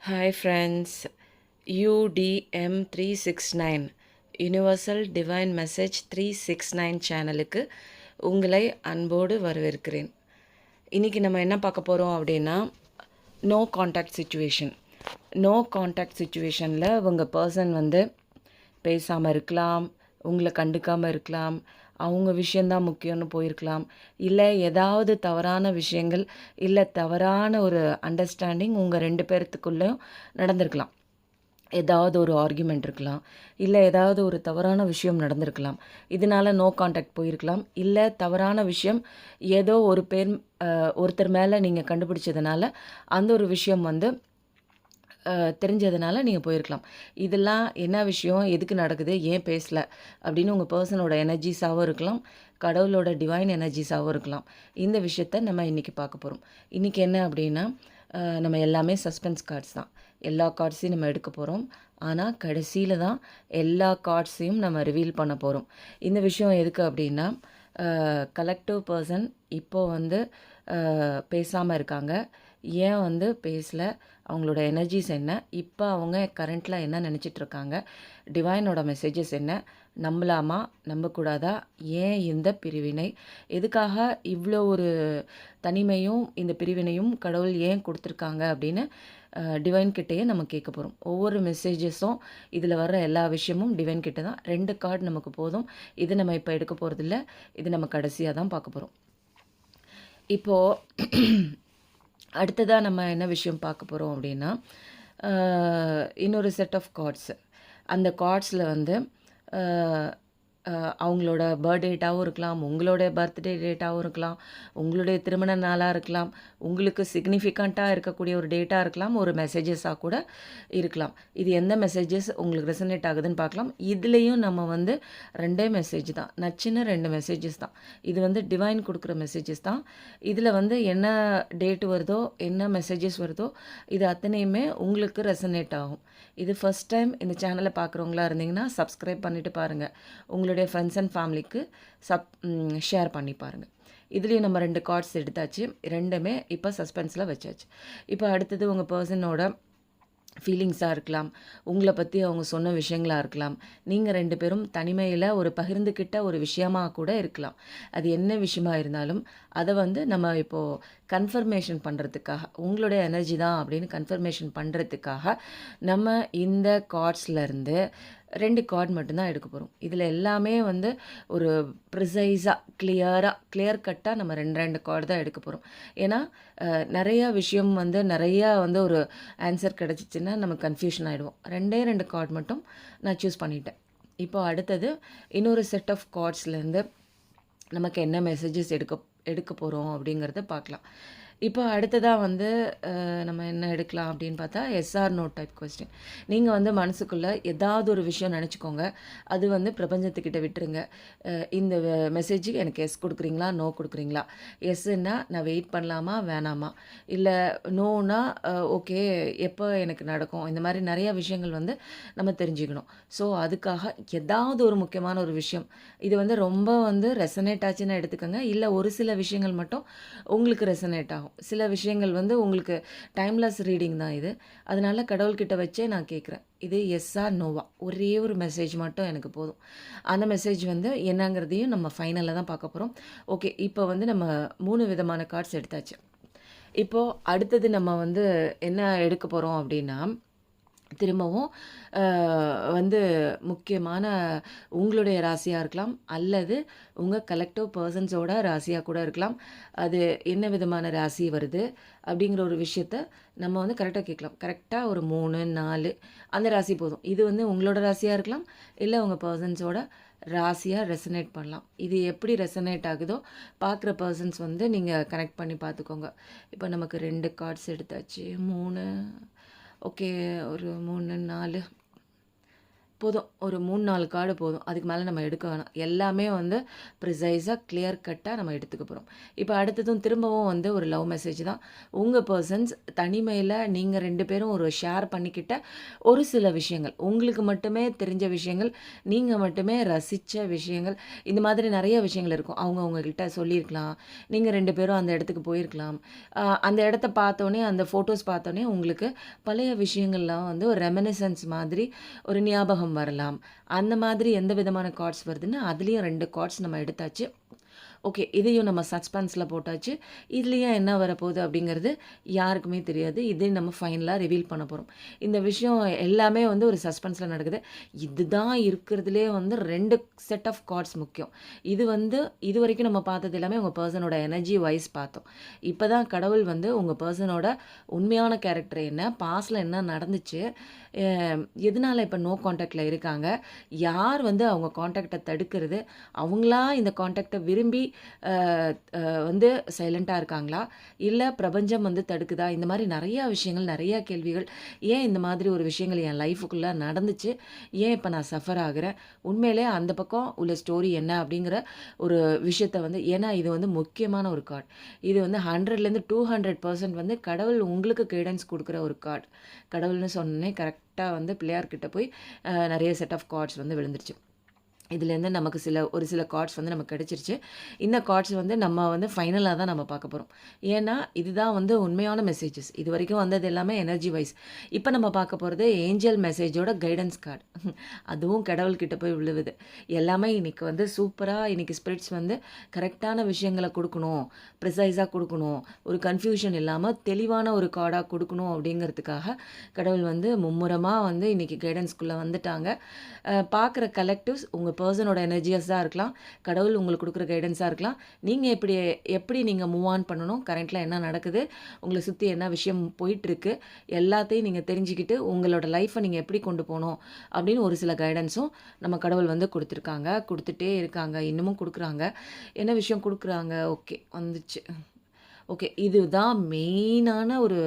Hi friends, UDM 369 universal divine message 369 சேனலுக்கு உங்களை அன்போடு வரவேற்கிறேன். இன்றைக்கி நம்ம என்ன பார்க்க போகிறோம் அப்படின்னா, no contact situation. No contact சுச்சுவேஷனில் உங்கள் பர்சன் வந்து பேசாமல் இருக்கலாம், உங்களை கண்டுக்காமல் இருக்கலாம், அவங்க விஷயந்தான் முக்கியம்னு போயிருக்கலாம், இல்லை ஏதாவது தவறான விஷயங்கள், இல்லை தவறான ஒரு அண்டர்ஸ்டாண்டிங் உங்கள் ரெண்டு பேர்த்துக்குள்ளேயும் நடந்திருக்கலாம். ஏதாவது ஒரு ஆர்கியூமெண்ட் இருக்கலாம், இல்லை ஏதாவது ஒரு தவறான விஷயம் நடந்திருக்கலாம். இதனால் நோ காண்டாக்ட் போயிருக்கலாம். இல்லை தவறான விஷயம் ஏதோ ஒருத்தர் மேலே நீங்கள் கண்டுபிடிச்சதுனால அந்த ஒரு விஷயம் வந்து தெரிஞ்சதுனால நீங்கள் போயிருக்கலாம். இதெல்லாம் என்ன விஷயம், எதுக்கு நடக்குது, ஏன் பேசலை அப்படின்னு உங்கள் பர்சனோட எனர்ஜிஸாகவும் இருக்கலாம், கடவுளோட டிவைன் எனர்ஜிஸாகவும் இருக்கலாம். இந்த விஷயத்த நம்ம இன்றைக்கி பார்க்க போகிறோம். இன்றைக்கி என்ன அப்படின்னா, நம்ம எல்லாமே சஸ்பென்ஸ் கார்ட்ஸ் தான். எல்லா கார்ட்ஸையும் நம்ம எடுக்க போகிறோம். ஆனால் கடைசியில் தான் எல்லா கார்ட்ஸையும் நம்ம ரிவீல் பண்ண போகிறோம். இந்த விஷயம் எதுக்கு அப்படின்னா, கலெக்டிவ் பர்சன் இப்போது வந்து பேசாமல் இருக்காங்க. ஏன் வந்து பேசலை, அவங்களோட எனர்ஜிஸ் என்ன, இப்போ அவங்க கரண்ட்டில் என்ன நினச்சிட்ருக்காங்க, டிவைனோட மெசேஜஸ் என்ன, நம்பலாமா நம்பக்கூடாதா, ஏன் இந்த பிரிவினை, எதுக்காக இவ்வளோ ஒரு தனிமையும் இந்த பிரிவினையும் கடவுள் ஏன் கொடுத்துருக்காங்க அப்படின்னு டிவைன் கிட்டேயே நம்ம கேட்க போகிறோம். ஒவ்வொரு மெசேஜஸும் இதில் வர்ற எல்லா விஷயமும் டிவைன் கிட்ட தான். 2 கார்டு நமக்கு போதும். இது நம்ம இப்போ எடுக்க போகிறதில்ல, இது நம்ம கடைசியாக தான் பார்க்க போகிறோம். இப்போது அடுத்ததாக நம்ம என்ன விஷயம் பார்க்க போகிறோம் அப்படின்னா, இன்னொரு செட் ஆஃப் கார்ட்ஸ். அந்த கார்ட்ஸில் வந்து அவங்களோட பர்த் டேட்டாகவும் இருக்கலாம், உங்களுடைய பர்த்டே டேட்டாகவும் இருக்கலாம், உங்களுடைய திருமண நாளாக இருக்கலாம், உங்களுக்கு சிக்னிஃபிகண்ட்டாக இருக்கக்கூடிய ஒரு டேட்டாக இருக்கலாம், ஒரு மெசேஜஸாக கூட இருக்கலாம். இது எந்த மெசேஜஸ் உங்களுக்கு ரெசனேட் ஆகுதுன்னு பார்க்கலாம். இதுலேயும் நம்ம வந்து 2 மெசேஜ் தான், நச்சுன்னு 2 மெசேஜஸ் தான். இது வந்து டிவைன் கொடுக்குற மெசேஜஸ் தான். இதில் வந்து என்ன டேட் வருதோ, என்ன மெசேஜஸ் வருதோ, இது அத்தனையுமே உங்களுக்கு ரெசனேட் ஆகும். இது ஃபஸ்ட் டைம் இந்த சேனலை பார்க்குறவங்களா இருந்தீங்கன்னா சப்ஸ்கிரைப் பண்ணிவிட்டு பாருங்கள். உங்களுடைய ஃப்ரெண்ட்ஸ் அண்ட் ஃபேமிலிக்கு ஷேர் பண்ணி பாருங்கள். இதுலேயும் நம்ம 2 கார்ட்ஸ் எடுத்தாச்சு. 2மே இப்போ சஸ்பென்ஸில் வச்சாச்சு. இப்போ அடுத்தது உங்கள் பர்சனோட ஃபீலிங்ஸாக இருக்கலாம், உங்களை பற்றி அவங்க சொன்ன விஷயங்களாக இருக்கலாம், நீங்கள் 2 பேரும் தனிமையில் ஒரு பகிர்ந்துக்கிட்ட ஒரு விஷயமாக கூட இருக்கலாம். அது என்ன விஷயமா இருந்தாலும் அதை வந்து நம்ம இப்போது கன்ஃபர்மேஷன் பண்ணுறதுக்காக, உங்களுடைய எனர்ஜி தான் அப்படின்னு கன்ஃபர்மேஷன் பண்ணுறதுக்காக நம்ம இந்த கார்ட்ஸ்லேருந்து 2 கார்டு மட்டும்தான் எடுக்க போகிறோம். இதில் எல்லாமே வந்து ஒரு ப்ரிசைஸாக கிளியர் கட்டாக நம்ம 2 கார்டு தான் எடுக்க போகிறோம். ஏன்னா நிறையா விஷயம் வந்து நிறையா வந்து ஒரு ஆன்சர் கிடச்சிச்சின்னா நம்ம கன்ஃபியூஷன் ஆகிடுவோம். 2 கார்டு மட்டும் நான் சூஸ் பண்ணிட்டேன். இப்போ அடுத்தது இன்னொரு செட் ஆஃப் கார்ட்ஸ்லேருந்து நமக்கு என்ன மெசேஜஸ் எடுக்க போகிறோம் அப்படிங்கிறத பார்க்கலாம். இப்போ அடுத்ததாக வந்து நம்ம என்ன எடுக்கலாம் அப்படின்னு பார்த்தா, எஸ்ஆர் நோ டைப் கொஸ்டின். நீங்கள் வந்து மனசுக்குள்ளே ஏதாவது ஒரு விஷயம் நினச்சிக்கோங்க, அது வந்து பிரபஞ்சத்துக்கிட்ட விட்டுருங்க. இந்த மெசேஜுக்கு எனக்கு எஸ் கொடுக்குறீங்களா, நோ கொடுக்குறீங்களா? எஸ்ன்னா நான் வெயிட் பண்ணலாமா வேணாமா, இல்லை நோனா ஓகே எப்போ எனக்கு நடக்கும், இந்த மாதிரி நிறையா விஷயங்கள் வந்து நம்ம தெரிஞ்சுக்கணும். ஸோ அதுக்காக ஏதாவது ஒரு முக்கியமான ஒரு விஷயம், இது வந்து ரொம்ப வந்து ரெசனேட் ஆச்சுன்னு எடுத்துக்கோங்க, இல்லை ஒரு சில விஷயங்கள் மட்டும் உங்களுக்கு ரெசனேட் ஆகும். சில விஷயங்கள் வந்து உங்களுக்கு டைம்லெஸ் ரீடிங் தான் இது. அதனால கடவுள்கிட்ட வச்சே நான் கேட்குறேன், இது எஸ்ஸா நோவா, ஒரே ஒரு மெசேஜ் மட்டும் எனக்கு போதும். அந்த மெசேஜ் வந்து என்னங்கிறதையும் நம்ம ஃபைனலில் தான் பார்க்க போகிறோம். ஓகே, இப்போ வந்து நம்ம 3 விதமான கார்ட்ஸ் எடுத்தாச்சு. இப்போது அடுத்தது நம்ம வந்து என்ன எடுக்க போகிறோம் அப்படின்னா, திரும்பவும் வந்து முக்கியமான உங்களுடைய ராசியாக இருக்கலாம், அல்லது உங்கள் கலெக்டிவ் பர்சன்ஸோட ராசியாக கூட இருக்கலாம். அது என்ன விதமான ராசி வருது அப்படிங்கிற ஒரு விஷயத்த நம்ம வந்து கரெக்டாக கேட்கலாம். கரெக்டாக ஒரு 3, 4 அந்த ராசி போதும். இது வந்து உங்களோட ராசியாக இருக்கலாம், இல்லை உங்கள் பர்சன்ஸோட ராசியாக ரெசனேட் பண்ணலாம். இது எப்படி ரெசனேட் ஆகுதோ பார்க்குற பர்சன்ஸ் வந்து நீங்கள் கனெக்ட் பண்ணி பார்த்துக்கோங்க. இப்போ நமக்கு 2 கார்ட்ஸ் எடுத்தாச்சு, 3, ஓகே, ஒரு 3, 4. போதும். ஒரு 3, 4 கார்டு போதும். அதுக்கு மேல நம்ம எடுக்க வேணாம். எல்லாமே வந்து ப்ரிசைஸா, கிளியர் கட்டா நம்ம எடுத்துக்க போறோம். இப்ப அடுத்ததும் திரும்பவும் வந்து ஒரு லவ் மெசேஜ் தான். உங்க பெர்சன்ஸ் தனிமையில நீங்க 2 பேரும் ஒரு ஷேர் பண்ணிக்கிட்ட ஒரு சில விஷயங்கள், உங்களுக்கு மட்டுமே தெரிஞ்ச விஷயங்கள், நீங்க மட்டுமே ரசிச்ச விஷயங்கள், இந்த மாதிரி நெறைய விஷயங்கள் இருக்கும். அவங்க உங்ககிட்ட சொல்லியிருக்கலாம். நீங்க 2 பேரும் அந்த இடத்துக்கு போயிருக்கலாம். அந்த இடத்த பார்த்தோனே, அந்த ஃபோட்டோஸ் பார்த்தோனே உங்களுக்கு பழைய விஷயங்கள்லாம் வந்து ஒரு ரெமினிசன்ஸ் மாதிரி ஒரு ஞாபகம் வரலாம். அந்த மாதிரி எந்த விதமான கார்ட்ஸ் வருதுன்னு, அதுலயும் 2 கார்ட்ஸ் நம்ம எடுத்தாச்சு. ஓகே. இதையும் நம்ம சஸ்பென்ஸ்ல போட்டாச்சு. இதுலயும் என்ன வரப்போகுது அப்படிங்கிறது யாருக்குமே தெரியாது. இதே நம்ம ஃபைனலா ரிவீல் பண்ண போறோம். இந்த விஷயம் எல்லாமே வந்து ஒரு சஸ்பென்ஸ்ல நடக்குது. இதுதான் இருக்கிறதுலயே வந்து 2 செட் ஆஃப் கார்ட்ஸ் முக்கியம். இது வந்து இதுவரைக்கும் நம்ம பார்த்தது எல்லாமே உங்க பெர்சனோட எனர்ஜி வைஸ் பார்த்தோம். இப்ப தான் கடவுள் வந்து உங்க பெர்சனோட உண்மையான கேரக்டர் என்ன? பாஸ்ட்ல என்ன நடந்துச்சு? அ எதனால இப்ப நோ கான்டாக்ட்ல இருக்காங்க? யார் வந்து அவங்க கான்டாக்ட்ட தடுக்கிறது? அவங்களா இந்த கான்டாக்ட்ட விரும்பி அ அ வந்து சைலன்ட்டா இருக்காங்களா? இல்ல பிரபஞ்சம் வந்து தடுக்குதா? இந்த மாரி நெறையா விஷயங்கள், நெறையா கேள்விகள். ஏன் இந்த மாதிரி ஒரு விஷயங்கள் என் லைஃப்க்குள்ள நடந்துச்சு? ஏன் இப்ப நான் சஃபர் ஆகுறேன்? உண்மையிலே அந்த பக்கம் உள்ள ஸ்டோரி என்ன? அப்படிங்கிற ஒரு விஷயத்த வந்து ஏன்னா இது வந்து முக்கியமான ஒரு கார்ட். இது வந்து 100லேருந்து 200% வந்து கடவுள் உங்களுக்கு கைடன்ஸ் குடுக்குற ஒரு கார்ட். கடவுள்னு சொன்னோனே கரெக்ட்டா வந்து பிள்ளையார் கிட்ட போய் நெறைய செட் ஆஃப் கார்ட்ஸ் வந்து விழுந்துருச்சு. இதுலேருந்து நமக்கு ஒரு சில கார்ட்ஸ் வந்து நமக்கு கிடைச்சிருச்சு. இந்த கார்ட்ஸ் வந்து நம்ம வந்து ஃபைனலா தான் நம்ம பார்க்க போறோம். ஏன்னா, இதுதான் வந்து உண்மையான மெசேஜஸ். இதுவரைக்கும் வந்தது எல்லாமே எனர்ஜி வைஸ். இப்ப நம்ம பார்க்க போறது ஏஞ்சல் மெசேஜோட கைடன்ஸ் கார்ட். அதுவும் கடவுள்கிட்ட போய் விழுவுது. எல்லாமே இன்னைக்கு வந்து சூப்பரா இன்னைக்கு ஸ்பிரிட்ஸ் வந்து கரெக்ட்டான விஷயங்கள குடுக்கணும். ப்ரிசைஸா குடுக்கணும். ஒரு கன்ஃப்யூஷன் இல்லாம தெளிவான ஒரு கார்டா குடுக்கணும் அப்படிங்கிறதுக்காக கடவுள் வந்து மும்முரமா வந்து இன்னைக்கு கைடன்ஸ்க்குள்ள வந்துட்டாங்க. பார்க்குற கலெக்டிவ்ஸ் உங்க பெர்சனோட எனர்ஜியஸா இருக்கலாம். கடவுள் உங்களுக்கு குடுக்குற கைடன்ஸா இருக்கலாம். நீங்க எப்படி நீங்க மூவ் ஆன் பண்ணணும்? கரண்ட்ல என்ன நடக்குது? உங்கள சுத்தி என்ன விஷயம் போயிட்டுருக்கு? எல்லாத்தையும் நீங்க தெரிஞ்சுக்கிட்டு, உங்களோட லைஃப்ப நீங்க எப்படி கொண்டு போணும்? அப்படின்னு ஒரு சில கைடன்ஸும் நம்ம கடவுள் வந்து குடுத்துருக்காங்க. குடுத்துட்டே இருக்காங்க. இன்னமும் குடுக்குறாங்க. என்ன விஷயம் குடுக்குறாங்க? ஓகே வந்துச்சு. ஓகே. இதுதான் மெயினான ஒரு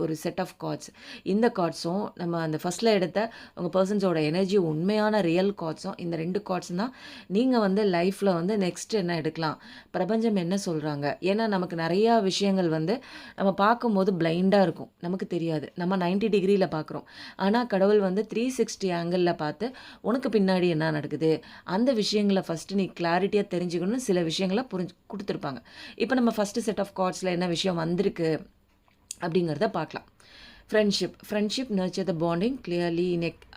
ஒரு செட் ஆஃப் கார்ட்ஸ். இந்த கார்ட்ஸும் நம்ம அந்த ஃபர்ஸ்ட்ல எடுத்த உங்க பெர்சன்ஸோட எனர்ஜி உண்மையான ரியல் கார்ட்ஸும் இந்த 2 கார்ட்ஸும் தான் நீங்க வந்து லைஃப்ல வந்து நெக்ஸ்ட் என்ன எடுக்கலாம்? பிரபஞ்சம் என்ன சொல்றாங்க? ஏன்னா நமக்கு நெறையா விஷயங்கள் வந்து நம்ம பார்க்கும்போது பிளைண்டா இருக்கும். நமக்கு தெரியாது. நம்ம 90 டிகிரில பார்க்குறோம். ஆனா கடவுள் வந்து 360 ஆங்கிள்ல பார்த்து உனக்கு பின்னாடி என்ன நடக்குது? அந்த விஷயங்கள ஃபர்ஸ்ட்டு நீ கிளாரிட்டியா தெரிஞ்சுக்கணும்னு சில விஷயங்கள குடுத்துருப்பாங்க. இப்ப நம்ம ஃபர்ஸ்ட் செட் ஆஃப் கார்ட்ஸ்ல என்ன விஷயம் வந்திருக்கு அப்படிங்கிறத பார்க்கலாம். Friendship nurture the bonding clearly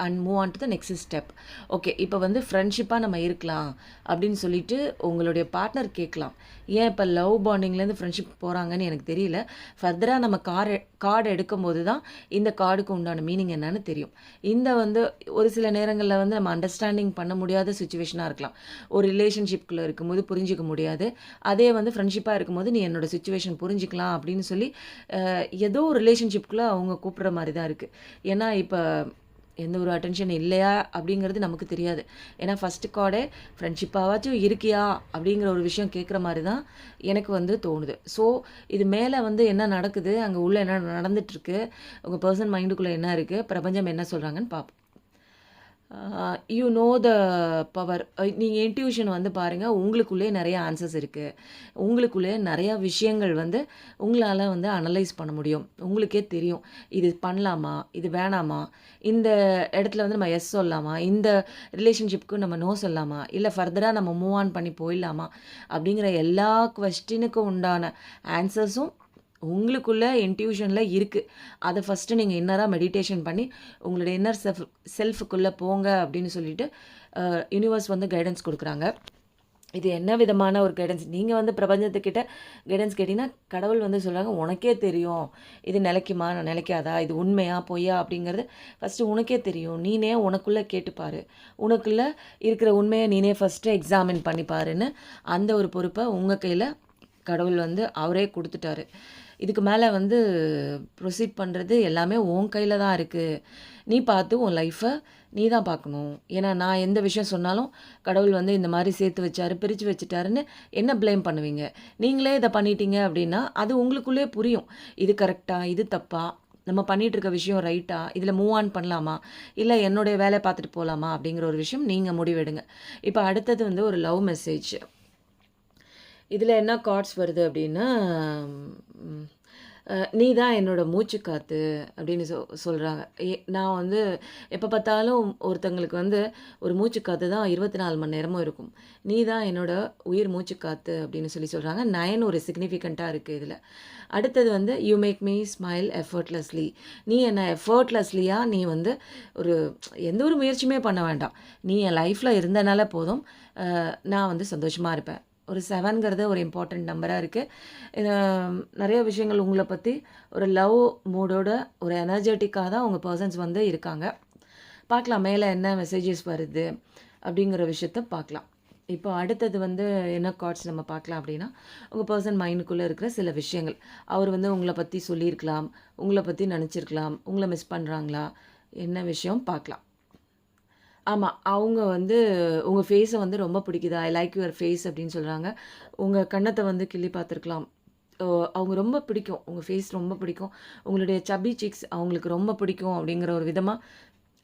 and move on to the next step. Okay. இப்போ வந்து ஃப்ரெண்ட்ஷிப்பாக நம்ம இருக்கலாம் அப்படின்னு சொல்லிட்டு உங்களுடைய பார்ட்னர் கேட்கலாம். ஏன் இப்போ லவ் பாண்டிங்லேருந்து ஃப்ரெண்ட்ஷிப் போகிறாங்கன்னு எனக்கு தெரியல. ஃபர்தராக நம்ம கார்டு எடுக்கும்போது தான் இந்த கார்டுக்கு உண்டான மீனிங் என்னன்னு தெரியும். இந்த வந்து ஒரு சில நேரங்களில் வந்து நம்ம அண்டர்ஸ்டாண்டிங் பண்ண முடியாத சுச்சுவேஷனாக இருக்கலாம். ஒரு ரிலேஷன்ஷிப்குள்ளே இருக்கும்போது புரிஞ்சிக்க முடியாது. அதே வந்து ஃப்ரெண்ட்ஷிப்பாக இருக்கும்போது நீ என்னோட சுச்சுவேஷன் புரிஞ்சிக்கலாம் அப்படின்னு சொல்லி ஏதோ ஒரு ரிலேஷன்ஷிப்குள்ளே அவங்க கூப்பிடுற மாரி தான் இருக்கு. ஏன்னா, இப்ப எந்த ஒரு அட்டென்ஷன் இல்லையா அப்படிங்கிறது நமக்கு தெரியாது. ஏன்னா ஃபர்ஸ்ட்டு கார்டே ஃப்ரெண்ட்ஷிப்பாவாச்சும் இருக்கியா? அப்படிங்கிற ஒரு விஷயம் கேட்குற மாரி தான் எனக்கு வந்து தோணுது. ஸோ இது மேல வந்து என்ன நடக்குது? அங்க உள்ள என்ன நடந்துட்டுருக்கு? உங்க பெர்சன் மைண்டுக்குள்ள என்ன இருக்கு? பிரபஞ்சம் என்ன சொல்றாங்கன்னு பார்ப்போம். You know the power. நீங்கள் இன்ட்யூஷன் வந்து பாருங்கள். உங்களுக்குள்ளேயே நிறைய ஆன்சர்ஸ் இருக்குது. உங்களுக்குள்ளேயே நிறையா விஷயங்கள் வந்து உங்களால் வந்து அனலைஸ் பண்ண முடியும். உங்களுக்கே தெரியும். இது பண்ணலாமா? இது வேணாமா? இந்த இடத்துல வந்து நம்ம எஸ் சொல்லலாமா? இந்த ரிலேஷன்ஷிப்க்கு நம்ம நோ சொல்லலாமா? இல்லை ஃபர்தராக நம்ம மூவ் ஆன் பண்ணி போயிடலாமா? அப்படிங்கிற எல்லா கொஸ்டினுக்கும் உண்டான ஆன்சர்ஸும் உங்களுக்குள்ள இன்ட்யூஷன்ல இருக்கு. அத ஃபர்ஸ்ட்டு நீங்க இன்னரா மெடிடேஷன் பண்ணி, உங்களுடைய இன்னர் செல்ஃப்க்குள்ள போங்க அப்படின்னு சொல்லிட்டு, யுனிவர்ஸ் வந்து கைடன்ஸ் குடுக்குறாங்க. இது என்ன விதமான ஒரு கைடன்ஸ்? நீங்க வந்து பிரபஞ்சத்துக்கிட்ட கைடன்ஸ் கேட்டீங்கன்னா, கடவுள் வந்து சொல்றாங்க, "உனக்கே தெரியும். இது நிலைக்குமா? நிலைக்காதா? இது உண்மையா? பொய்யா?" அப்படிங்கிறது ஃபர்ஸ்ட்டு உனக்கே தெரியும். நீனே உனக்குள்ள கேட்டு பாரு. உனக்குள்ள இருக்கிற உண்மைய நீனே ஃபர்ஸ்ட்டு எக்ஸாமின் பண்ணி பாருன்னு, அந்த ஒரு பொறுப்ப உங்க கையில கடவுள் வந்து அவரே குடுத்துட்டாரு. இதுக்கு மேல வந்து ப்ரொசீட் பண்றது எல்லாமே உன் கையில தான் இருக்கு. நீ பார்த்து உன் லைஃப்ப நீ தான் பார்க்கணும். ஏன்னா நான் எந்த விஷயம் சொன்னாலும் கடவுள் வந்து இந்த மாரி சேர்த்து வச்சாரு, பிரிச்சு வச்சுட்டாருன்னு என்ன ப்ளேம் பண்ணுவீங்க? நீங்களே இத பண்ணிட்டீங்க அப்டின்னா, அது உங்களுக்குள்ளயே புரியும். இது கரெக்ட்டா? இது தப்பா? நம்ம பண்ணிட்டு இருக்க விஷயம் ரைட்டா? இதில மூவ் ஆன் பண்ணலாமா? இல்ல என்னுடைய வேலைய பார்த்துட்டு போலாமா? அப்படிங்கிற ஒரு விஷயம் நீங்க முடிவெடுங்க. இப்ப அடுத்தது வந்து ஒரு லவ் மெசேஜ். இதில என்ன கார்ட்ஸ் வருது அப்படின்னா, ம் "நீ தான் என்னோட மூச்சுக்காத்து" அப்படின்னு சொல்றாங்க. நான் வந்து எப்ப பார்த்தாலும் ஒருத்தங்களுக்கு வந்து ஒரு மூச்சுக்காத்து தான் 24 மணி நேரமும் இருக்கும். "நீ தான் என்னோட உயிர் மூச்சுக்காத்து" அப்படின்னு சொல்றாங்க. 9 ஒரு சிக்னிஃபிகன்ட்டா இருக்கு இதில. அடுத்தது வந்து "you make me smile effortlessly." நீ என்ன எஃபர்ட்லெஸ்லியா நீ வந்து ஒரு எந்த ஒரு முயற்சியுமே பண்ண வேண்டாம். நீ என் லைஃப்ல இருந்தனால போதும். நான் வந்து சந்தோஷமா இருப்பேன். ஒரு 7ங்கிறது ஒரு இம்பார்ட்டன்ட் நம்பரா இருக்கு. இது நெறைய விஷயங்கள் உங்கள பத்தி ஒரு லவ் மூடோட ஒரு எனர்ஜெட்டிக்கா தான் உங்க பெர்சன்ஸ் வந்து இருக்காங்க. பார்க்கலாம் மேல என்ன மெசேஜஸ் வருது அப்படிங்கிற விஷயத்த பார்க்கலாம். இப்போ அடுத்தது வந்து என்ன கார்ட்ஸ் நம்ம பார்க்கலாம் அப்படின்னா, உங்க பெர்சன் மைண்டுக்குள்ள இருக்கிற சில விஷயங்கள். அவர் வந்து உங்கள பத்தி சொல்லியிருக்கலாம், உங்கள பத்தி நெனச்சிருக்கலாம், உங்கள மிஸ் பண்றாங்களா? என்ன விஷயம் பார்க்கலாம். ஆமா. அவங்க வந்து உங்க ஃபேஸ வந்து ரொம்ப பிடிக்குது. ஐ லைக் யுவர் ஃபேஸ் அப்படின்னு சொல்றாங்க. உங்க கன்னத்த வந்து கிள்ளி பார்த்துருக்கலாம். அவங்க ரொம்ப பிடிக்கும். உங்க ஃபேஸ் ரொம்ப பிடிக்கும். உங்களுடைய சப்பி சீக்ஸ் அவங்களுக்கு ரொம்ப பிடிக்கும் அப்படிங்கிற ஒரு விதமா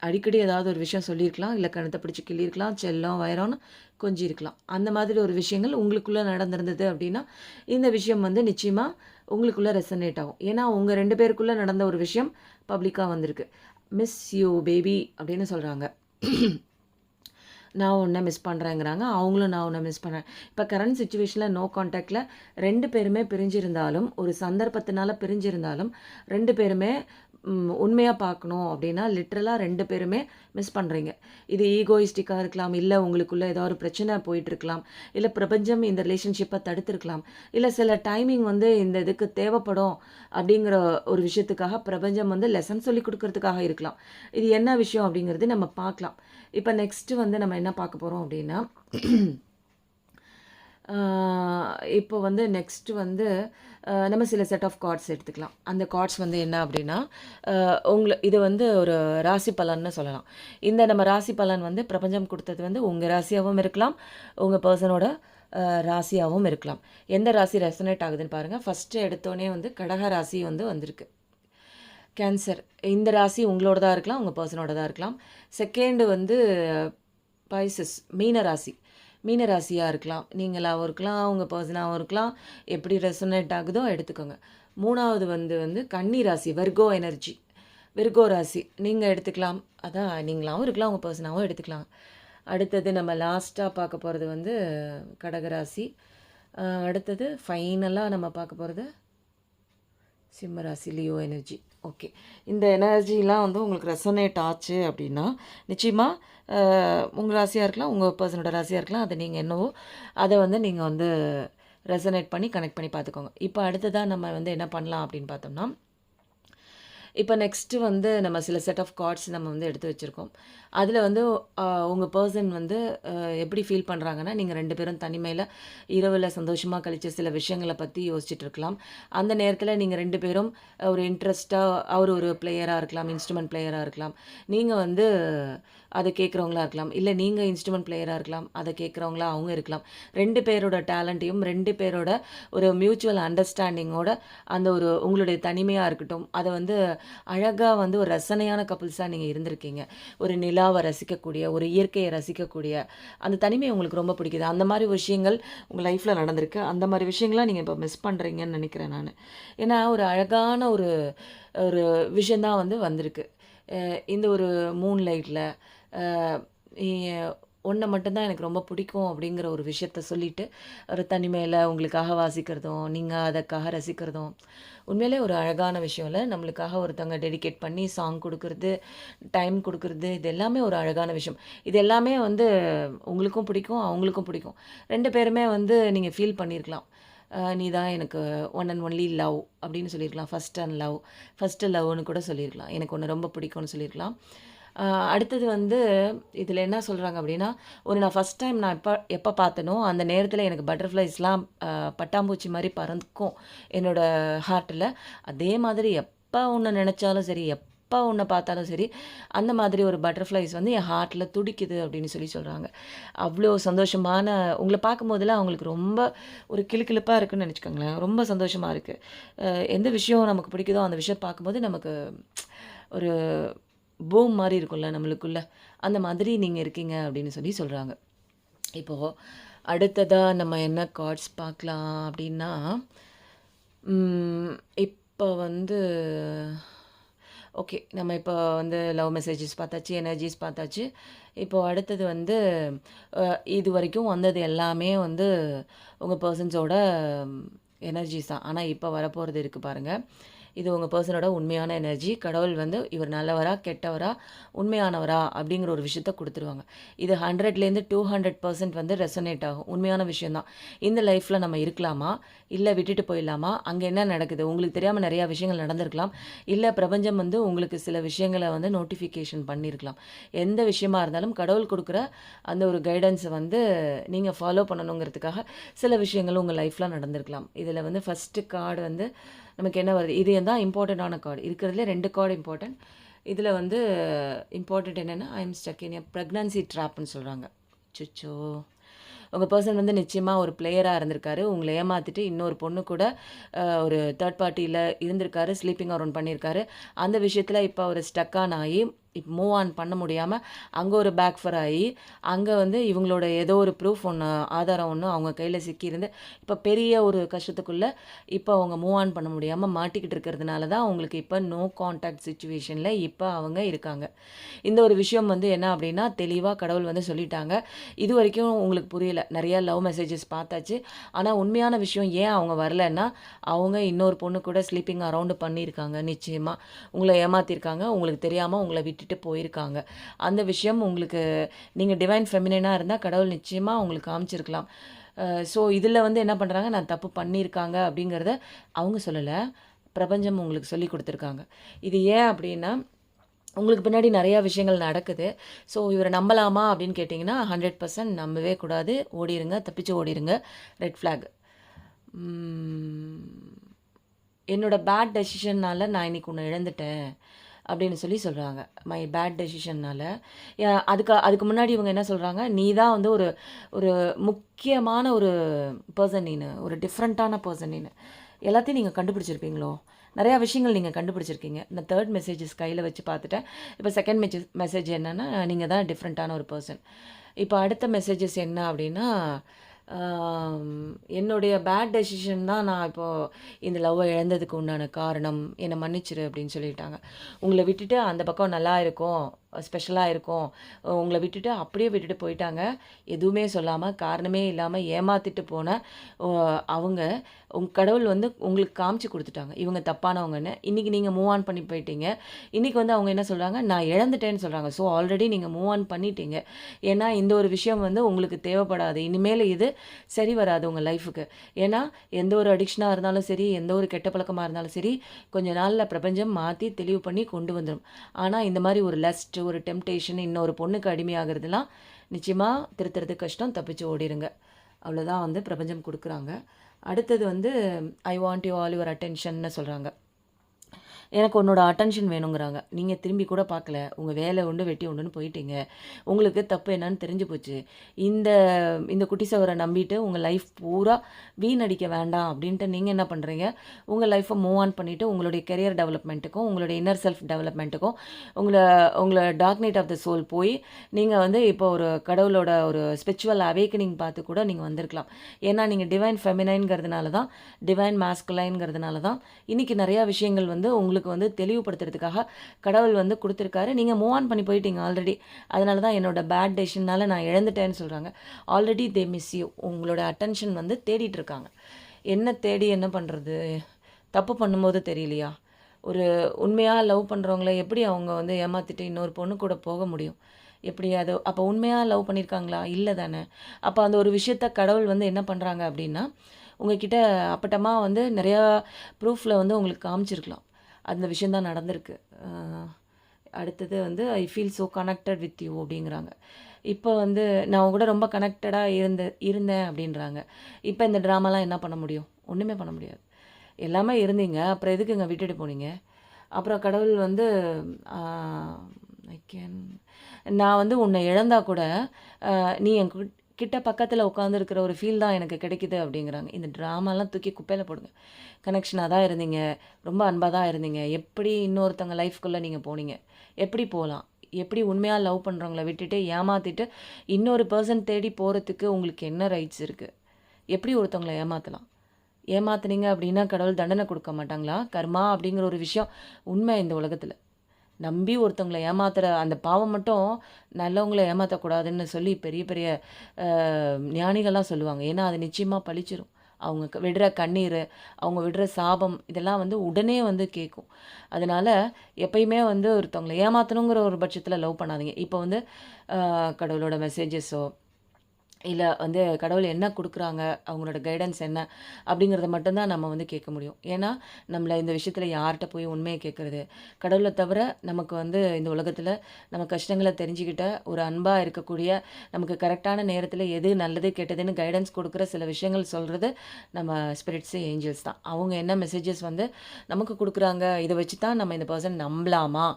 அடிக்கடி ஏதாவது ஒரு விஷயம் சொல்லியிருக்கலாம். இல்ல கன்னத்த பிடிச்சு கிள்ளியிருக்கலாம். செல்லம், வயரம்னு கொஞ்சியிருக்கலாம். அந்த மாதிரி ஒரு விஷயங்கள் உங்களுக்குள்ள நடந்திருந்தது அப்படின்னா, இந்த விஷயம் வந்து நிச்சயமா உங்களுக்குள்ள ரெசனேட் ஆகும். ஏன்னா உங்க 2 பேருக்குள்ள நடந்த ஒரு விஷயம் பப்ளிக்கா வந்திருக்கு. மிஸ் யூ பேபி அப்படின்னு சொல்றாங்க. நான் உன்ன மிஸ் பண்றேங்கிறாங்க. அவங்களும் நான் உன்ன மிஸ் பண்றேன். இப்ப கரண்ட் சிச்சுவேஷன்ல நோ கான்டாக்ட்ல 2 பேருமே பிரிஞ்சிருந்தாலும், ஒரு சந்தர்ப்பத்தினால பிரிஞ்சிருந்தாலும் 2 பேருமே உண்மையா பார்க்கணும் அப்டின்னா, லிட்டரலா 2 பேருமே மிஸ் பண்றீங்க. இது ஈகோயிஸ்டிக்கா இருக்கலாம். இல்ல உங்களுக்குள்ள ஏதோ ஒரு பிரச்சனை போயிட்டுருக்கலாம். இல்ல பிரபஞ்சம் இந்த ரிலேஷன்ஷிப்ப தடுத்திருக்கலாம். இல்ல சில டைமிங் வந்து இந்த இதுக்கு தேவைப்படும் அப்டிங்கிற ஒரு விஷயத்துக்காக பிரபஞ்சம் வந்து லெசன் சொல்லிக் குடுக்கறதுக்காக இருக்கலாம். இது என்ன விஷயம் அப்டிங்கிறது நம்ம பார்க்கலாம். இப்ப நெக்ஸ்ட் வந்து நம்ம என்ன பார்க்க போறோம் அப்டின்னா, ஆ இப்போ வந்து நெக்ஸ்ட் வந்து நம்ம சில செட் ஆஃப் கார்ட்ஸ் எடுத்துக்கலாம். அந்த கார்ட்ஸ் வந்து என்ன அப்டின்னா, இது வந்து ஒரு ராசி பலன்னு சொல்லலாம். இந்த நம்ம ராசி பலன் வந்து பிரபஞ்சம் குடுத்தது வந்து உங்க ராசியாவும் இருக்கலாம், உங்க பெர்சனோட ராசியாவும் இருக்கலாம். எந்த ராசி ரெசனேட் ஆகுதுன்னு பாருங்க. ஃபர்ஸ்ட்டு எடுத்தோனே வந்து கடக ராசி வந்து வந்திருக்கு. கேன்சர் இந்த ராசி உங்களோட தான் இருக்கலாம், உங்க பெர்சனோட தான் இருக்கலாம். செகண்ட் வந்து பைசஸ் மீன ராசி. மீன ராசியா இருக்கலாம். நீங்களாவும் இருக்கலாம், உங்க பெர்சனாவும் இருக்கலாம். எப்படி ரெசனேட் ஆகுதோ எடுத்துக்கோங்க. 3வது வந்து கன்னி ராசி, விர்கோ எனர்ஜி. விர்கோ ராசி நீங்க எடுத்துக்கலாம். அதான் நீங்களாவும் இருக்கலாம், உங்க பெர்சனாவும் எடுத்துக்கலாம். அடுத்தது நம்ம லாஸ்ட்டா பார்க்க போறது வந்து கடக ராசி. அடுத்தது ஃபைனலா நம்ம பார்க்க போறது சிம்ம ராசி, லியோ எனர்ஜி. ஓகே. இந்த எனர்ஜிலாம் வந்து உங்களுக்கு ரெசனேட் ஆச்சு அப்படின்னா, நிச்சயமா உங்க ராசியா இருக்கலாம், உங்க பெர்சனோட ராசியா இருக்கலாம். அது நீங்க என்னவோ, அத வந்து நீங்க வந்து ரெசனேட் பண்ணி கனெக்ட் பண்ணி பார்த்துக்கோங்க. இப்போ அடுத்ததா நம்ம வந்து என்ன பண்ணலாம் அப்படின்னு பார்த்தோம்னா, இப்போ நெக்ஸ்ட்டு வந்து நம்ம சில செட் ஆஃப் கார்ட்ஸ் நம்ம வந்து எடுத்து வச்சுருக்கோம். அதில வந்து உங்க பெர்சன் வந்து எப்படி ஃபீல் பண்றாங்கன்னா, நீங்க 2 பேரும் தனிமையில இரவுல சந்தோஷமா கழிச்ச சில விஷயங்கள பத்தி யோசிச்சுட்டு இருக்கலாம். அந்த நேரத்தில நீங்க 2 பேரும் ஒரு இன்ட்ரெஸ்ட்டா அவர் ஒரு பிளேயரா இருக்கலாம், இன்ஸ்ட்ருமென்ட் பிளேயரா இருக்கலாம். நீங்க வந்து அத கேட்குறவங்களா இருக்கலாம். இல்ல நீங்க இன்ஸ்ட்ருமென்ட் பிளேயரா இருக்கலாம். அத கேட்குறவங்களா அவங்க இருக்கலாம். 2 பேரோட டேலண்ட்டையும் 2 பேரோட ஒரு மியூச்சுவல் அண்டர்ஸ்டாண்டிங்கோட அந்த ஒரு உங்களுடைய தனிமையா இருக்கட்டும், அத வந்து அழகா வந்து ஒரு ரசனையான கப்புல்ஸா நீங்க இருந்திருக்கீங்க. ஒரு நிலாவ ரசிக்கக்கூடிய, ஒரு இயற்கையை ரசிக்கக்கூடிய, அந்த தனிமை உங்களுக்கு ரொம்ப பிடிக்குது. அந்த மாரி விஷயங்கள் உங்க லைஃப்ல நடந்திருக்கு. அந்த மாரி விஷயங்கள்லாம் நீங்க இப்ப மிஸ் பண்றீங்கன்னு நெனைக்கிறேன் நானு. ஏன்னா, ஒரு அழகான ஒரு ஒரு விஷயம் தான் வந்து வந்திருக்கு. இந்த ஒரு மூன் லைட்ல அ எ உன்ன மட்டும் தான் எனக்கு ரொம்ப பிடிக்கும் அப்படிங்கிற ஒரு விஷயத்த சொல்லிட்டு, ஒரு தனிமையில உங்களுக்காக வாசிக்கிறதும், நீங்க அதற்காக ரசிக்கிறதும், உண்மையிலே ஒரு அழகான விஷயம் இல்ல. நம்மளுக்காக ஒருத்தவங்க டெடிகேட் பண்ணி சாங் குடுக்குறது, டைம் குடுக்குறது, இது எல்லாமே ஒரு அழகான விஷயம். இது எல்லாமே வந்து உங்களுக்கும் பிடிக்கும், அவங்களுக்கும் பிடிக்கும். 2 பேருமே வந்து நீங்க ஃபீல் பண்ணியிருக்கலாம். "நீ தான் எனக்கு ஒன் அண்ட் ஒன்லி லவ்" அப்படின்னு சொல்லியிருக்கலாம். ஃபர்ஸ்ட் அண்ட் லவ், ஃபர்ஸ்ட்டு லவ்வுன்னு கூட சொல்லியிருக்கலாம். எனக்கு உன்ன ரொம்ப பிடிக்கும்னு சொல்லியிருக்கலாம். அடுத்தது வந்து இதில என்ன சொல்றாங்க அப்படின்னா, நான் ஃபர்ஸ்ட் டைம் நான் எப்ப பார்த்தேனோ, அந்த நேரத்தில எனக்கு பட்டர்ஃப்ளைஸ்லாம் பட்டாம்பூச்சி மாரி பறக்கும் என்னோட ஹார்ட்ல. அதே மாதிரி எப்ப உன்ன நெனச்சாலும் சரி, எப்ப எப்போ உன்னை பார்த்தாலும் சரி அந்த மாதிரி ஒரு பட்டர்ஃப்ளைஸ் வந்து என் ஹார்ட்டில் துடிக்குது அப்படின்னு சொல்கிறாங்க. அவ்வளோ சந்தோஷமான உங்களை பார்க்கும்போதெல்லாம் அவங்களுக்கு ரொம்ப ஒரு கிளுகிளுப்பாக இருக்குன்னு நினச்சிக்கோங்களேன். ரொம்ப சந்தோஷமாக இருக்குது. எந்த விஷயம் நமக்கு பிடிக்குதோ அந்த விஷயம் பார்க்கும்போது நமக்கு ஒரு பூம் மாதிரி இருக்கும்ல நம்மளுக்குள்ள. அந்த மாதிரி நீங்கள் இருக்கீங்க அப்படின்னு சொல்கிறாங்க. இப்போது அடுத்ததாக நம்ம என்ன கார்ட்ஸ் பார்க்கலாம் அப்படின்னா, இப்போ வந்து ஓகே, நம்ம இப்போ வந்து லவ் மெசேஜஸ் பார்த்தாச்சு, எனர்ஜிஸ் பார்த்தாச்சு. இப்போது அடுத்தது வந்து இது வரைக்கும் வந்தது எல்லாமே வந்து உங்கள் பர்சன்ஸோட எனர்ஜிஸ் தான். ஆனால் இப்போ வரப்போகிறது இருக்குது பாருங்கள். இது உங்கள் பர்சனோட உண்மையான எனர்ஜி. கடவுள் வந்து இவர் நல்லவரா கெட்டவரா உண்மையானவரா அப்படிங்கிற ஒரு விஷயத்த கொடுத்துருவாங்க. இது 100லேருந்து 200% வந்து ரெசனேட் ஆகும். உண்மையான விஷயந்தான். இந்த லைஃப்பில் நம்ம இருக்கலாமா, இல்லை விட்டுட்டு போயிடலாமா, அங்கே என்ன நடக்குது உங்களுக்கு தெரியாமல் நிறையா விஷயங்கள் நடந்திருக்கலாம். இல்லை பிரபஞ்சம் வந்து உங்களுக்கு சில விஷயங்களை வந்து நோட்டிஃபிகேஷன் பண்ணியிருக்கலாம். எந்த விஷயமா இருந்தாலும் கடவுள் கொடுக்குற அந்த ஒரு கைடன்ஸை வந்து நீங்கள் ஃபாலோ பண்ணணுங்கிறதுக்காக சில விஷயங்களும் உங்கள் லைஃப்பில் நடந்திருக்கலாம். இதில் வந்து ஃபஸ்ட்டு கார்டு வந்து நமக்கு என்ன வருது, இது தான் இம்பார்ட்டண்ட்டான கார்டு. இருக்கிறதுல 2 கார்டு இம்பார்ட்டன்ட். இதில் வந்து இம்பார்ட்டண்ட் என்னென்னா I am stuck in a pregnancy ட்ராப்னு சொல்கிறாங்க. சுச்சோ, உங்கள் பர்சன் வந்து நிச்சயமாக ஒரு பிளேயராக இருந்திருக்காரு. உங்களை ஏமாற்றிட்டு இன்னொரு பொண்ணு கூட ஒரு தேர்ட் பார்ட்டியில் இருந்திருக்காரு, ஸ்லீப்பிங் அரவுண்ட் பண்ணியிருக்காரு. அந்த விஷயத்தில் இப்போ அவர் ஸ்டக்கான் ஆகி இப்போ மூவ் ஆன் பண்ண முடியாமல் அங்கே ஒரு பேக் ஃபர் ஆகி அங்கே வந்து இவங்களோட ஏதோ ஒரு ப்ரூஃப் ஒன்று ஆதாரம் ஒன்று அவங்க கையில் சிக்கியிருந்து இப்போ பெரிய ஒரு கஷ்டத்துக்குள்ளே இப்போ அவங்க மூவ் ஆன் பண்ண முடியாமல் மாட்டிக்கிட்டு இருக்கிறதுனால தான் அவங்களுக்கு இப்போ நோ கான்டாக்ட் சுச்சுவேஷனில் இப்போ அவங்க இருக்காங்க. இந்த ஒரு விஷயம் வந்து என்ன அப்படின்னா தெளிவாக கடவுள் வந்து சொல்லிட்டாங்க. இது வரைக்கும் உங்களுக்கு புரியல, நிறையா லவ் மெசேஜஸ் பார்த்தாச்சு. ஆனால் உண்மையான விஷயம் ஏன் அவங்க வரலைன்னா அவங்க இன்னொரு பொண்ணு கூட ஸ்லீப்பிங் அரவுண்டு பண்ணியிருக்காங்க. நிச்சயமாக உங்களை ஏமாற்றிருக்காங்க. உங்களுக்கு தெரியாமல் உங்களை விட்டுட்டு போயிருக்காங்க. அந்த விஷயம் உங்களுக்கு நீங்கள் டிவைன் ஃபெமினைனாக இருந்தால் கடவுள் நிச்சயமாக உங்களுக்கு காமிச்சிருக்கலாம். ஸோ இதில் வந்து என்ன பண்ணுறாங்க, நான் தப்பு பண்ணியிருக்காங்க அப்படிங்கிறத அவங்க சொல்லலை, பிரபஞ்சம் உங்களுக்கு சொல்லி கொடுத்துருக்காங்க. இது ஏன் அப்படின்னா உங்களுக்கு பின்னாடி நிறையா விஷயங்கள் நடக்குது. ஸோ இவரை நம்பலாமா அப்படின்னு கேட்டிங்கன்னா 100% நம்பவே கூடாது. ஓடிடுங்க, தப்பிச்சு ஓடிடுங்க. Red flag. என்னோடய பேட் டெசிஷன்னால் நான் இன்றைக்கி ஒன்று இழந்துட்டேன் அப்படின்னு சொல்கிறாங்க. மை பேட் டெசிஷன்னால். அதுக்கு முன்னாடி இவங்க என்ன சொல்கிறாங்க, நீ தான் வந்து ஒரு ஒரு முக்கியமான ஒரு பர்சன், நீனு ஒரு டிஃப்ரெண்ட்டான பர்சன், நீனு எல்லாத்தையும் நீங்கள் கண்டுபிடிச்சிருப்பீங்களோ, நிறையா விஷயங்கள் நீங்கள் கண்டுபிடிச்சிருக்கீங்க. நான் தேர்ட் மெசேஜஸ் கையில் வச்சு பார்த்துட்டேன். இப்போ செகண்ட் மெசேஜ் என்னென்னா நீங்கள் தான் டிஃப்ரெண்ட்டான ஒரு பர்சன். இப்போ அடுத்த மெசேஜஸ் என்ன அப்படின்னா, என்னுடைய பேட் டெசிஷன் தான் நான் இப்போது இந்த லவ்வை இழந்ததுக்கு உண்டான காரணம், என்னை மன்னிச்சிரு அப்படின்னு சொல்லிட்டாங்க. உங்களை விட்டுட்டு அந்த பக்கம் நல்லா இருக்கும், ஸ்பெஷலாக இருக்கும், உங்களை விட்டுட்டு அப்படியே விட்டுட்டு போயிட்டாங்க. எதுவுமே சொல்லாமல் காரணமே இல்லாமல் ஏமாற்றிட்டு போன அவங்க கடவுள் வந்து உங்களுக்கு காமிச்சு கொடுத்துட்டாங்க இவங்க தப்பானவங்கன்னு. இன்றைக்கி நீங்கள் மூவ் ஆன் பண்ணி போயிட்டீங்க. இன்றைக்கி வந்து அவங்க என்ன சொல்கிறாங்க, நான் இழந்துட்டேன்னு சொல்கிறாங்க. ஸோ ஆல்ரெடி நீங்கள் மூவ் ஆன் பண்ணிட்டீங்க. ஏன்னா இந்த ஒரு விஷயம் வந்து உங்களுக்கு தேவைப்படாது. இனிமேல் இது சரி வராது உங்கள் லைஃபுக்கு. ஏன்னா எந்த ஒரு அடிக்ஷனாக இருந்தாலும் சரி, எந்த ஒரு கெட்ட பழக்கமாக இருந்தாலும் சரி, கொஞ்ச நாளில் பிரபஞ்சம் மாற்றி தெளிவு பண்ணி கொண்டு வந்துடும். ஆனால் இந்த மாதிரி ஒரு லஸ்ட், ஒரு டெம்டேஷன், இன்னொரு பொண்ணுக்கு அடிமையாகிறதுலாம் நிச்சயமாக திருத்துறது கஷ்டம். தப்பிச்சு ஓடிடுங்க. அவ்வளோதான் வந்து பிரபஞ்சம் கொடுக்குறாங்க. அடுத்தது வந்து I want you all your அட்டென்ஷன்னு சொல்கிறாங்க. எனக்கு உன்னோட அட்டென்ஷன் வேணுங்கிறாங்க. நீங்கள் திரும்பி கூட பார்க்கல, உங்கள் வேலை உண்டு வெட்டி உண்டுன்னு போயிட்டீங்க. உங்களுக்கு தப்பு என்னன்னு தெரிஞ்சு போச்சு. இந்த இந்த குட்டி சவரை நம்பிட்டு உங்கள் லைஃப் பூரா வீணடிக்க வேண்டாம் அப்படின்ட்டு நீங்கள் என்ன பண்ணுறீங்க, உங்கள் லைஃப்பை மூவ் ஆன் பண்ணிவிட்டு உங்களுடைய கெரியர் டெவலப்மெண்ட்டுக்கும் உங்களுடைய இன்னர் செல்ஃப் டெவலப்மெண்ட்டுக்கும் உங்களை dark night of the soul போய் நீங்கள் வந்து இப்போ ஒரு கடவுளோட ஒரு ஸ்பிரிச்சுவல் அவேக்கனிங் பார்த்து கூட நீங்கள் வந்திருக்கலாம். ஏன்னா நீங்கள் டிவைன் ஃபெமினைன்ங்கிறதுனால தான், டிவைன் மாஸ்குலைன்ங்கிறதுனால தான் இன்றைக்கி நிறையா விஷயங்கள் வந்து உங்களுக்கு வந்து தெளிவுபடுத்துறதுக்காக கடவுள் வந்து கொடுத்துருக்காரு. நீங்கள் மூவ் ஆன் பண்ணி போயிட்டீங்க ஆல்ரெடி. அதனால தான் என்னோட பேட் டெசிஷனால் நான் இழந்துட்டேன்னு சொல்கிறாங்க. Already they miss you. உங்களோட அட்டென்ஷன் வந்து தேடிட்டு இருக்காங்க. என்ன தேடி என்ன பண்ணுறது, தப்பு பண்ணும்போது தெரியலையா? ஒரு உண்மையாக லவ் பண்ணுறவங்கள எப்படி அவங்க வந்து ஏமாற்றிட்டு இன்னொரு பொண்ணு கூட போக முடியும்? எப்படி அது அப்போ உண்மையாக லவ் பண்ணியிருக்காங்களா? இல்லை தானே. அப்போ அந்த ஒரு விஷயத்த கடவுள் வந்து என்ன பண்ணுறாங்க அப்படின்னா, உங்ககிட்ட அப்பட்டமாக வந்து நிறையா ப்ரூஃபில் வந்து உங்களுக்கு காமிச்சிருக்கலாம். அந்த விஷயந்தான் நடந்திருக்கு. அடுத்தது வந்து I feel so connected with you அப்படிங்கிறாங்க. இப்போ வந்து நான் கூட ரொம்ப கனெக்டடாக இருந்தேன் அப்படின்றாங்க. இப்போ இந்த ட்ராமாலாம் என்ன பண்ண முடியும்? ஒன்றுமே பண்ண முடியாது. எல்லாமே இருந்தீங்க, அப்புறம் எதுக்குங்க விட்டுட்டு போனீங்க? அப்புறம் கடவுள் வந்து ஐ கேன் நான் வந்து உன்னை இழந்தா கூட நீ என் கிட்ட பக்கத்தில் உட்காந்துருக்கிற ஒரு ஃபீல் தான் எனக்கு கிடைக்குது அப்படிங்கிறாங்க. இந்த ட்ராமாலாம் தூக்கி குப்பையில் போடுங்க. கனெக்ஷனாக தான் இருந்தீங்க, ரொம்ப அன்பாக தான் இருந்தீங்க. எப்படி இன்னொருத்தவங்க லைஃப்குள்ளே நீங்கள் போனீங்க? எப்படி போகலாம்? எப்படி உண்மையாக லவ் பண்ணுறவங்கள விட்டுட்டு ஏமாற்றிட்டு இன்னொரு பர்சன் தேடி போகிறதுக்கு உங்களுக்கு என்ன ரைட்ஸ் இருக்குது? எப்படி ஒருத்தவங்கள ஏமாற்றலாம்? ஏமாத்துனீங்க அப்படின்னா கடவுள் தண்டனை கொடுக்க மாட்டாங்களா? கர்மா அப்படிங்கிற ஒரு விஷயம் உண்மை இந்த உலகத்தில். நம்பி ஒருத்தவங்களை ஏமாத்துற அந்த பாவம் மட்டும் நல்லவங்கள ஏமாற்றக்கூடாதுன்னு சொல்லி பெரிய பெரிய ஞானிகள்லாம் சொல்லுவாங்க. ஏன்னா அது நிச்சயமாக பழிச்சிரும். அவங்க விடுற கண்ணீர், அவங்க விடுற சாபம் இதெல்லாம் வந்து உடனே வந்து கேட்கும். அதனால் எப்பயுமே வந்து ஒருத்தவங்களை ஏமாற்றணுங்கிற ஒரு பட்சத்தில் லவ் பண்ணாதீங்க. இப்போ வந்து கடவுளோட மெசேஜஸோ இல்லை வந்து கடவுள் என்ன கொடுக்குறாங்க, அவங்களோட கைடன்ஸ் என்ன அப்படிங்கிறத மட்டும்தான் நம்ம வந்து கேட்க முடியும். ஏன்னா நம்மளை இந்த விஷயத்தில் யார்கிட்ட போய் உண்மையை கேட்குறது? கடவுளை தவிர நமக்கு வந்து இந்த உலகத்தில் நம்ம கஷ்டங்களை தெரிஞ்சுக்கிட்ட ஒரு அன்பாக இருக்கக்கூடிய, நமக்கு கரெக்டான நேரத்தில் எது நல்லது கெட்டதுன்னு கைடன்ஸ் கொடுக்குற சில விஷயங்கள் சொல்கிறது நம்ம ஸ்பிரிட்ஸு, ஏஞ்சல்ஸ் தான். அவங்க என்ன மெசேஜஸ் வந்து நமக்கு கொடுக்குறாங்க, இதை வச்சு தான் நம்ம இந்த பர்சன் நம்பலாமா?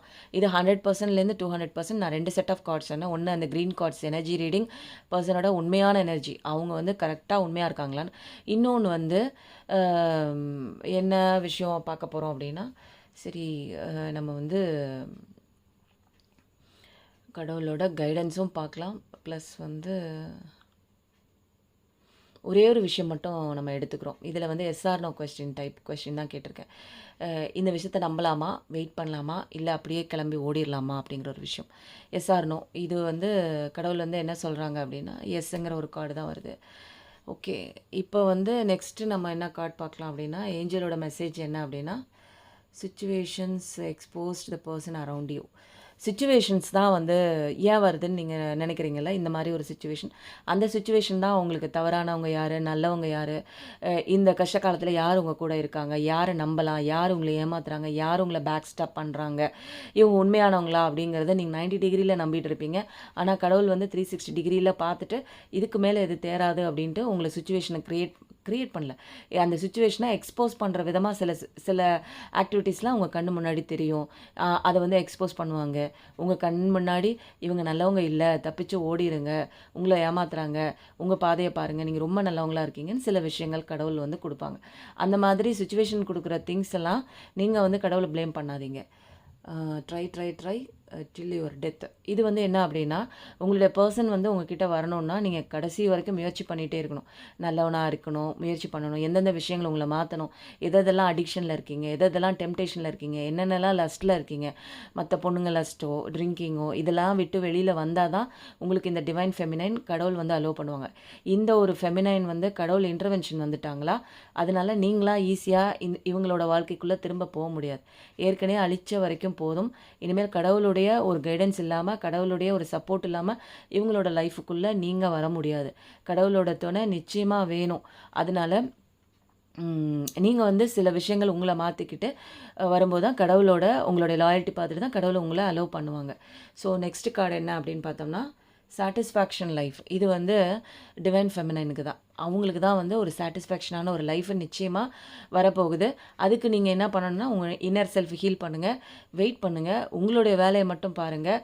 இது 100%லேருந்து 200% நான் 2 செட் ஆஃப் கார்ட்ஸ் சொன்னேன். ஒன்று அந்த க்ரீன் கார்ட்ஸ் எனர்ஜி ரீடிங், பர்சனோட உண்மையான எனர்ஜி, அவங்க வந்து கரெக்டாக உண்மையாக இருக்காங்களான்னு. இன்னொன்று வந்து என்ன விஷயம் பார்க்க போகிறோம் அப்படின்னா, சரி நம்ம வந்து கடவுளோட கைடன்ஸும் பார்க்கலாம். ப்ளஸ் வந்து ஒரே ஒரு விஷயம் மட்டும் நம்ம எடுத்துக்கிறோம். இதில் வந்து எஸ்ஆர் நோ கொஸ்டின் தான் கேட்டிருக்கேன். இந்த விஷயத்த நம்பலாமா, வெயிட் பண்ணலாமா, இல்லை அப்படியே கிளம்பி ஓடிடலாமா அப்படிங்கிற ஒரு விஷயம். Yes or no. இது வந்து கடவுள் வந்து என்ன சொல்கிறாங்க அப்படின்னா எஸ்ஸுங்கிற ஒரு கார்டு தான் வருது. ஓகே, இப்போ வந்து நெக்ஸ்ட்டு நம்ம என்ன கார்டு பார்க்கலாம் அப்படின்னா, ஏஞ்சலோட மெசேஜ் என்ன அப்படின்னா, situations exposed the person around you. Situations தான் வந்து ஏன் வருதுன்னு நீங்கள் நினைக்கிறீங்களா? இந்த மாதிரி ஒரு சிச்சுவேஷன், அந்த சிச்சுவேஷன் தான் உங்களுக்கு தவறானவங்க யார், நல்லவங்க யார், இந்த கஷ்ட காலத்தில் யார் உங்கள் கூட இருக்காங்க, யாரை நம்பலாம், யார் உங்களை ஏமாத்துறாங்க, யார் உங்களை பேக் ஸ்டாப் பண்ணுறாங்க, இவங்க உண்மையானவங்களா அப்படிங்கிறத நீங்கள் 90 டிகிரியில் நம்பிட்டு இருப்பீங்க. ஆனால் கடவுள் வந்து 360 டிகிரியில் பார்த்துட்டு இதுக்கு மேலே எது தேராது அப்படின்ட்டு உங்களை சுச்சுவேஷனை க்ரியேட் பண்ணல. அந்த சுச்சுவேஷனை எக்ஸ்போஸ் பண்ணுற விதமாக சில ஆக்டிவிட்டீஸ்லாம் உங்கள் கண்ணு முன்னாடி தெரியும். அதை வந்து எக்ஸ்போஸ் பண்ணுவாங்க. உங்கள் கண் முன்னாடி இவங்க நல்லவங்க இல்லை, தப்பிச்சு ஓடிடுங்க, உங்களை ஏமாத்துறாங்க, உங்கள் பாதையை பாருங்கள், நீங்கள் ரொம்ப நல்லவங்களா இருக்கீங்கன்னு சில விஷயங்கள் கடவுள் வந்து கொடுப்பாங்க. அந்த மாதிரி சுச்சுவேஷன் கொடுக்குற திங்ஸ் எல்லாம் நீங்கள் வந்து கடவுளை ப்ளேம் பண்ணாதீங்க. Try till your death. இது வந்து என்ன அப்படின்னா, உங்களுடைய பர்சன் வந்து உங்ககிட்ட வரணும்னா நீங்கள் கடைசி வரைக்கும் முயற்சி பண்ணிகிட்டே இருக்கணும். நல்லவனாக இருக்கணும், முயற்சி பண்ணணும், எந்தெந்த விஷயங்கள் உங்களை மாற்றணும், எதெல்லாம் அடிக்ஷனில் இருக்கீங்க, எதெல்லாம் டெம்டேஷனில் இருக்கீங்க, என்னென்னலாம் லஸ்ட்டில் இருக்கீங்க, மற்ற பொண்ணுங்க லஸ்ட்டோ ட்ரிங்கிங்கோ இதெல்லாம் விட்டு வெளியில் வந்தால் தான் உங்களுக்கு இந்த டிவைன் ஃபெமினைன் கடவுள் வந்து அலோவ் பண்ணுவாங்க. இந்த ஒரு ஃபெமினைன் வந்து கடவுள் இன்டர்வென்ஷன் வந்துட்டாங்களா, அதனால் நீங்களாக ஈஸியாக இவங்களோட வாழ்க்கைக்குள்ளே திரும்ப போக முடியாது. ஏற்கனவே அழிச்ச வரைக்கும் போதும். இனிமேல் கடவுளுடைய ஒரு கைடன்ஸ் இல்லாமல், கடவுளுடைய ஒரு சப்போர்ட் இல்லாமல் இவங்களோட லைஃபுக்குள்ளே நீங்கள் வர முடியாது. கடவுளோட துணை நிச்சயமாக வேணும். அதனால் நீங்கள் வந்து சில விஷயங்கள் உங்களை மாற்றிக்கிட்டு வரும்போது தான் கடவுளோட உங்களுடைய லாயல்ட்டி பார்த்துட்டு தான் கடவுளை உங்களை அலோவ் பண்ணுவாங்க. ஸோ நெக்ஸ்ட் கார்டு என்ன அப்படின்னு பார்த்தோம்னா, சாட்டிஸ்ஃபேக்ஷன் லைஃப். இது வந்து டிவைன் ஃபெமினைனுக்கு தான். அவங்களுக்கு தான் வந்து ஒரு சாட்டிஸ்ஃபேக்ஷனான ஒரு லைஃப் நிச்சயமாக வரப்போகுது. அதுக்கு நீங்கள் என்ன பண்ணணும்னா, உங்கள் இன்னர் செல்ஃப் ஹீல் பண்ணுங்கள், வெயிட் பண்ணுங்கள், உங்களுடைய வேலையை மட்டும் பாருங்கள்.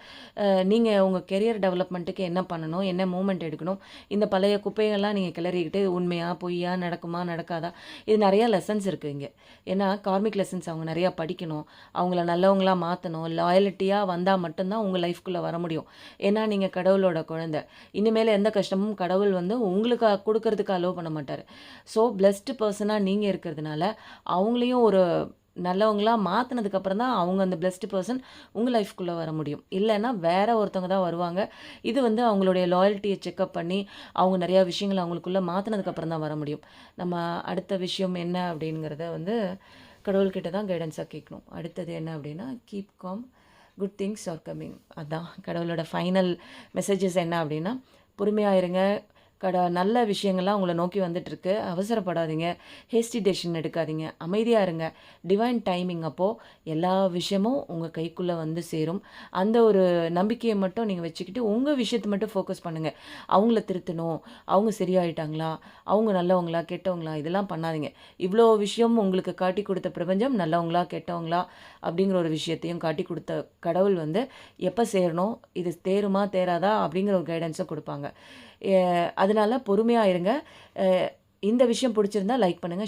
நீங்கள் உங்கள் கெரியர் டெவலப்மெண்ட்டுக்கு என்ன பண்ணணும், என்ன மூமெண்ட் எடுக்கணும், இந்த பழைய குப்பைகள்லாம் நீங்கள் கிளறிக்கிட்டு உண்மையா பொய்யா, நடக்குமா நடக்காதா, இது நிறையா லெசன்ஸ் இருக்குது இங்கே. ஏன்னா கார்மிக் லெசன்ஸ் அவங்க நிறையா படிக்கணும், அவங்கள நல்லவங்களாக மாற்றணும், லாயலிட்டியாக வந்தால் மட்டும்தான் உங்கள் லைஃப்குள்ளே வர முடியும். ஏன்னா நீங்கள் கடவுளோட குழந்தை. இனிமேல் எந்த கஷ்டமும் கடவுள் வந்து உங்களுக்கு கொடுக்கறதுக்கு அலோவ் பண்ண மாட்டார். ஸோ பிளஸ்டு பர்சனாக நீங்கள் இருக்கிறதுனால அவங்களையும் ஒரு நல்லவங்களாக மாற்றினதுக்கப்புறம் தான் அவங்க அந்த பிளஸ்டு பர்சன் உங்கள் லைஃப்குள்ளே வர முடியும். இல்லைன்னா வேற ஒருத்தவங்க தான் வருவாங்க. இது வந்து அவங்களுடைய லாயல்ட்டியை செக்அப் பண்ணி அவங்க நிறையா விஷயங்கள் அவங்களுக்குள்ளே மாற்றினதுக்கப்புறம் தான் வர முடியும். நம்ம அடுத்த விஷயம் என்ன அப்படிங்கிறத வந்து கடவுள்கிட்ட தான் கைடன்ஸாக கேட்கணும். அடுத்தது என்ன அப்படின்னா, keep com, good things are coming. அதுதான் கடவுளோட ஃபைனல் மெசேஜஸ். என்ன அப்படின்னா, பொறுமையாக இருங்க, நல்ல விஷயங்கள்லாம் உங்கள நோக்கி வந்துட்டுருக்கு. அவசரப்படாதீங்க. ஹேஸ்டி டெசிஷன் எடுக்காதீங்க. அமைதியா இருங்க. டிவைன் டைமிங் அப்போ எல்லா விஷயமும் உங்க கைக்குள்ள வந்து சேரும். அந்த ஒரு நம்பிக்கைய மட்டும் நீங்க வச்சுக்கிட்டு, உங்க விஷயத்த மட்டும் ஃபோக்கஸ் பண்ணுங்க. அவங்கள திருத்தணும். அவங்க சரியாயிட்டாங்களா? அவங்க நல்லவங்களா? கெட்டவங்களா? இதெல்லாம் பண்ணாதீங்க. இவ்ளோ விஷயம் உங்களுக்கு காட்டிக் குடுத்த பிரபஞ்சம் நல்லவங்களா? கெட்டவங்களா? அப்படிங்கிற ஒரு விஷயத்தையும் காட்டிக் குடுத்த கடவுள் வந்து எப்ப சேரணும்? இது தேருமா? தேறாதா? அப்படிங்கிற ஒரு கைடன்ஸ குடுப்பாங்க. அதனால பொறுமையா இருங்க. அ இந்த விஷயம் புடிச்சிருந்தா லைக் பண்ணுங்க.